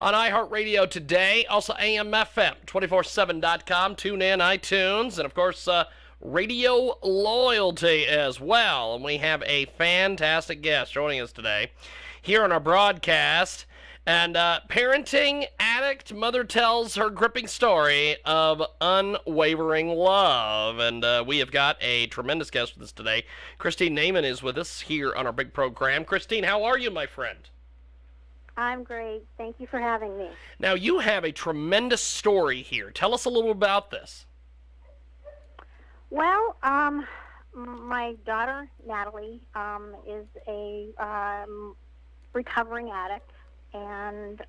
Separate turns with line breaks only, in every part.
On iHeartRadio today, also AMFM247.com, tune in, iTunes, and of course, Radio Loyalty as well. And we have a fantastic guest joining us today here on our broadcast. And parenting addict mother tells her gripping story of unwavering love. And we have got a tremendous guest with us today. Christine Naiman is with us here on our big program. Christine, how are you, my friend?
I'm great. Thank you for having me.
Now, you have a tremendous story here. Tell us a little about this.
Well, my daughter, Natalie, is a recovering addict, and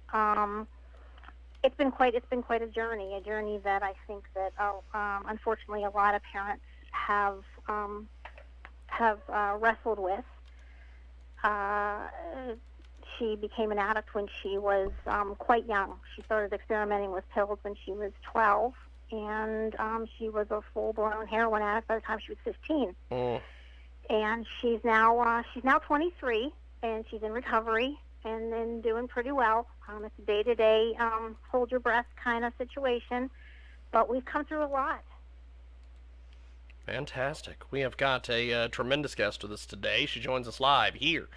it's been quite a journey that I think that unfortunately a lot of parents have wrestled with. She became an addict when she was quite young. She started experimenting with pills when she was 12, and she was a full-blown heroin addict by the time she was 15. And she's now 23, and she's in recovery and doing pretty well. It's a day-to-day, hold your breath kind of situation, but we've come through a lot.
Fantastic. We have got a tremendous guest with us today. She joins us live here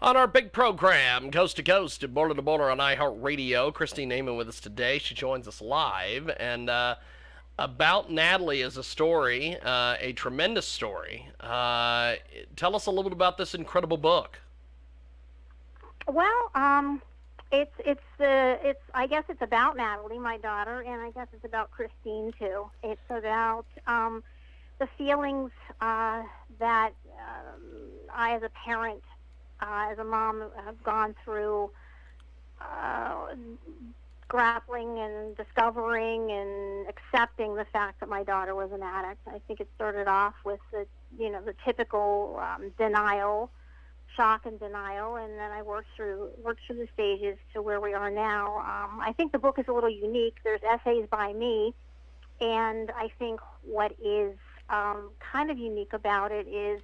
on our big program, Coast to Coast and Border to Border on iHeartRadio. Christine Naiman with us today. She joins us live. And About Natalie is a story, a tremendous story. Tell us a little bit about this incredible book.
Well, it's I guess it's about Natalie, my daughter, and I guess it's about Christine too. It's about the feelings that I, as a parent, as a mom, have gone through grappling and discovering and accepting the fact that my daughter was an addict. I think it started off with the typical denial, shock and denial, and then I worked through the stages to where we are now. I think the book is a little unique. There's essays by me, and I think what is kind of unique about it is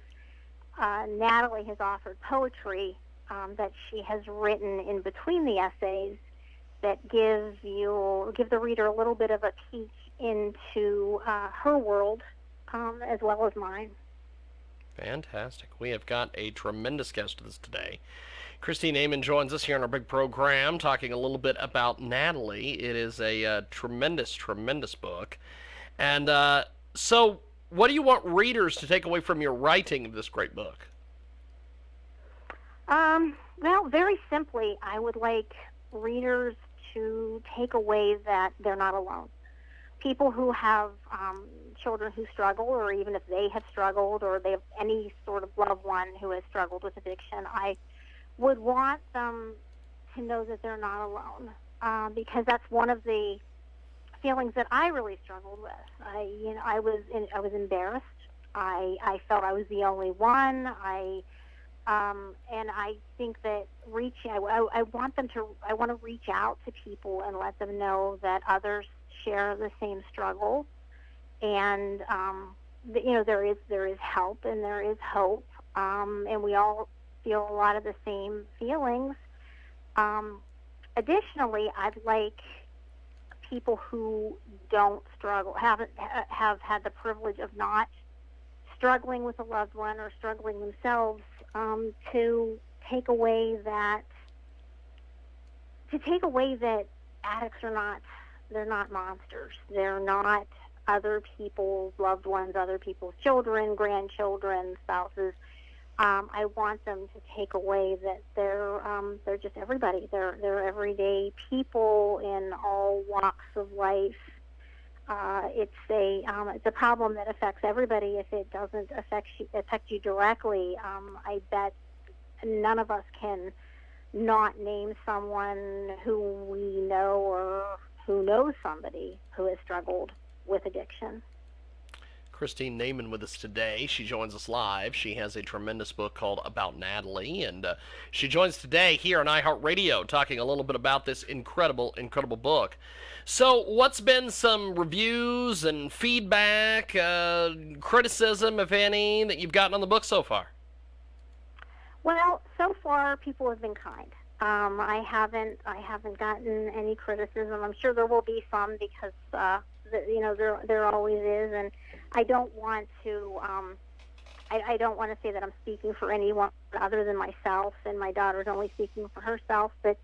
Natalie has offered poetry that she has written in between the essays that give the reader a little bit of a peek into her world as well as mine.
Fantastic. We have got a tremendous guest with us today. Christine Naiman joins us here on our big program talking a little bit about Natalie. It is a tremendous, tremendous book. And so what do you want readers to take away from your writing of this great book?
Well, very simply, I would like readers to take away that they're not alone. People who have children who struggle, or even if they have struggled, or they have any sort of loved one who has struggled with addiction, I would want them to know that they're not alone, because that's one of the feelings that I really struggled with. I was embarrassed. I felt I was the only one. And I think that I want to reach out to people and let them know that others share the same struggle, and there is help and there is hope, and we all feel a lot of the same feelings. Additionally, I'd like people who don't struggle, have had the privilege of not struggling with a loved one or struggling themselves, to take away that addicts they're not monsters. They're not other people's loved ones, other people's children, grandchildren, spouses. I want them to take away that they're just everybody. They're everyday people in all walks of life. It's a problem that affects everybody. If it doesn't affect you directly, I bet none of us can not name someone who we know or who knows somebody who has struggled with addiction.
Christine Naiman with us today. She joins us live. She has a tremendous book called About Natalie, and she joins today here on iHeartRadio talking a little bit about this incredible, incredible book. So what's been some reviews and feedback, criticism, if any, that you've gotten on the book so far?
Well, so far people have been kind. I haven't gotten any criticism. I'm sure there will be some because there always is, and I don't want to I don't want to say that I'm speaking for anyone other than myself, and my daughter's only speaking for herself. But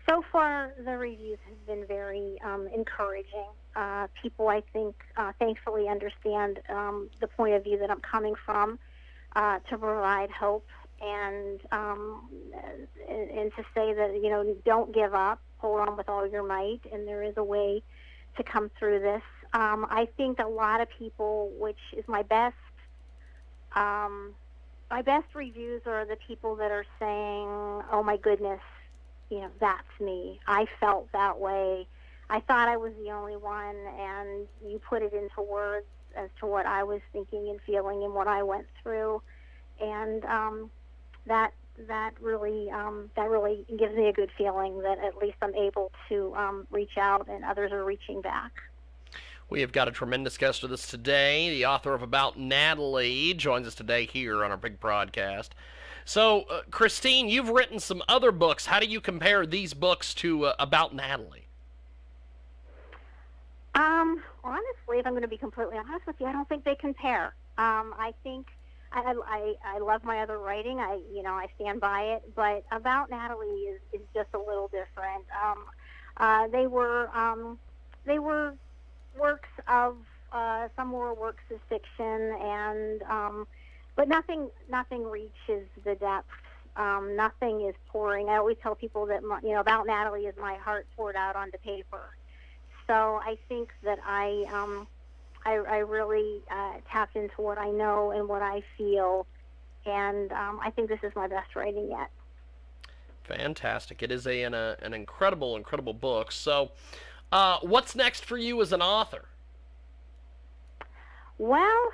so far, the reviews have been very encouraging. People, I think, thankfully understand the point of view that I'm coming from to provide hope and to say that don't give up, hold on with all your might, and there is a way to come through this. I think a lot of people, which is my best reviews are the people that are saying, "Oh my goodness, that's me. I felt that way. I thought I was the only one, and you put it into words as to what I was thinking and feeling and what I went through." And that really gives me a good feeling that at least I'm able to reach out, and others are reaching back.
We have got a tremendous guest with us today. The author of About Natalie joins us today here on our big broadcast. So, Christine, you've written some other books. How do you compare these books to About Natalie?
Honestly, if I'm going to be completely honest with you, I don't think they compare. I think I love my other writing. I stand by it, but About Natalie is just a little different. They were works of some were works of fiction, and but nothing reaches the depth. Nothing is pouring. I always tell people that About Natalie is my heart poured out onto paper. So I think that I really tapped into what I know and what I feel, and I think this is my best writing yet.
Fantastic. It is an incredible, incredible book. So, what's next for you as an author?
Well,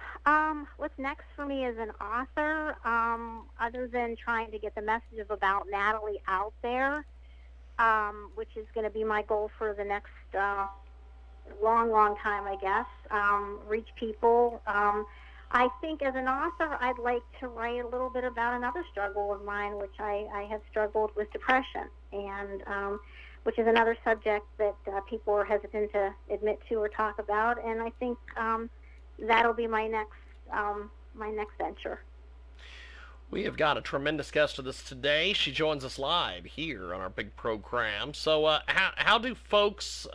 what's next for me as an author, other than trying to get the message of About Natalie out there, which is going to be my goal for the next long time, I guess, reach people. I think as an author, I'd like to write a little bit about another struggle of mine, which I have struggled with depression, and which is another subject that people are hesitant to admit to or talk about, and I think that'll be my next venture.
We have got a tremendous guest with us today. She joins us live here on our big program. So, how do folks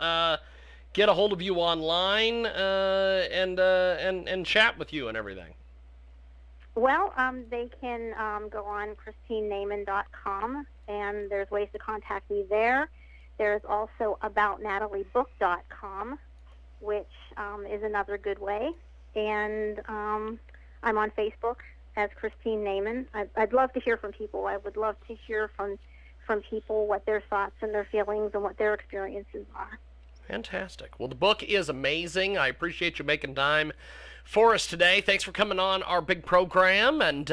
get a hold of you online and chat with you and everything?
Well, they can go on christinenaiman.com, and there's ways to contact me there. There's also aboutnataliebook.com, which is another good way. And I'm on Facebook as Christine Naiman. I'd love to hear from people. I would love to hear from people what their thoughts and their feelings and what their experiences are.
Fantastic. Well, the book is amazing. I appreciate you making time for us today. Thanks for coming on our big program, and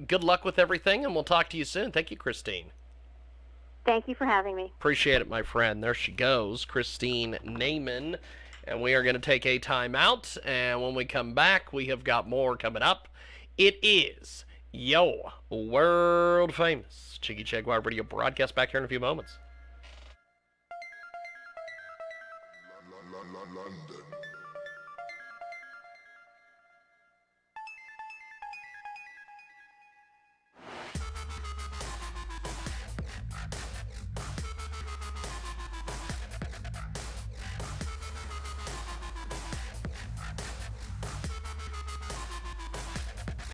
good luck with everything, and we'll talk to you soon. Thank you, Christine.
Thank you for having me.
Appreciate it, my friend. There she goes, Christine Naiman. And we are going to take a time out, and when we come back, we have got more coming up. It is your world famous Jiggy Jaguar radio broadcast back here in a few moments.
London.